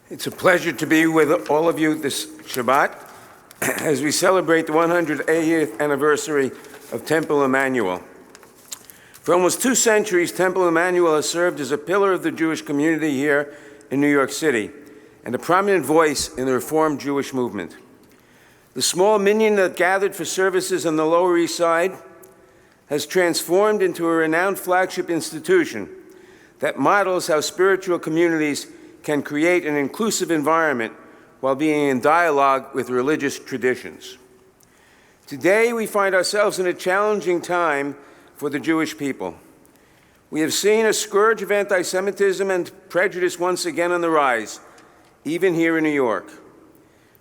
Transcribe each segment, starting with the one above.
It's a pleasure to be with all of you this Shabbat as we celebrate the 180th anniversary of Temple Emanu-El. For almost 2 centuries, Temple Emanu-El has served as a pillar of the Jewish community here in New York City and a prominent voice in the Reformed Jewish movement. The small minyan that gathered for services on the Lower East Side has transformed into a renowned flagship institution that models how spiritual communities can create an inclusive environment while being in dialogue with religious traditions. Today, we find ourselves in a challenging time for the Jewish people. We have seen a scourge of anti-Semitism and prejudice once again on the rise, even here in New York.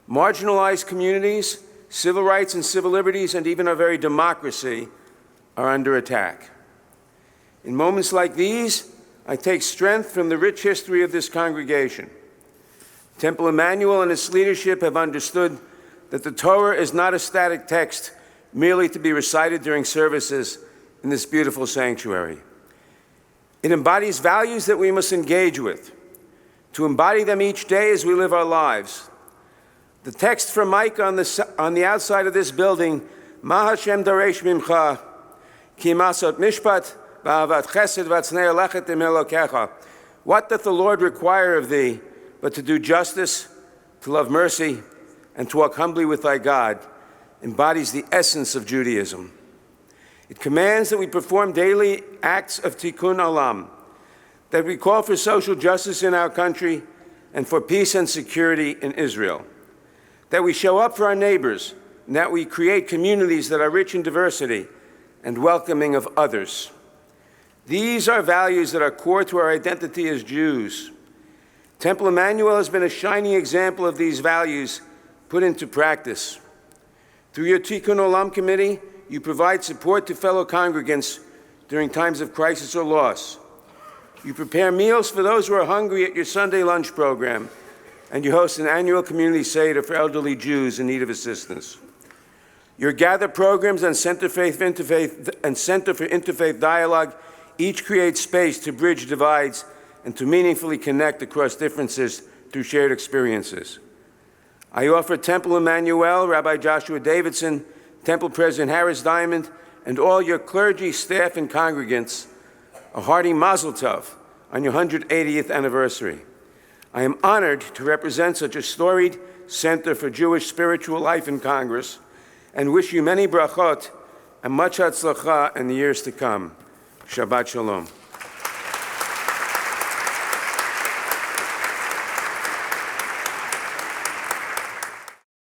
Marginalized communities, civil rights and civil liberties, and even our very democracy are under attack. In moments like these, I take strength from the rich history of this congregation. Temple Emanu-El and its leadership have understood that the Torah is not a static text merely to be recited during services in this beautiful sanctuary. It embodies values that we must engage with, to embody them each day as we live our lives. The text from Micah on the outside of this building, Ma Hashem daresh mimcha, ki masot mishpat, what doth the Lord require of thee, but to do justice, to love mercy, and to walk humbly with thy God, embodies the essence of Judaism. It commands that we perform daily acts of tikkun olam, that we call for social justice in our country and for peace and security in Israel, that we show up for our neighbors, and that we create communities that are rich in diversity and welcoming of others. These are values that are core to our identity as Jews. Temple Emanu-El has been a shining example of these values put into practice. Through your Tikkun Olam Committee, you provide support to fellow congregants during times of crisis or loss. You prepare meals for those who are hungry at your Sunday lunch program, and you host an annual community Seder for elderly Jews in need of assistance. Your Gather programs and Center for Interfaith Dialogue each create space to bridge divides and to meaningfully connect across differences through shared experiences. I offer Temple Emanu-El, Rabbi Joshua Davidson, Temple President Harris Diamond, and all your clergy, staff, and congregants a hearty mazel tov on your 180th anniversary. I am honored to represent such a storied Center for Jewish Spiritual Life in Congress and wish you many brachot and much hatzlacha in the years to come. Shabbat Shalom.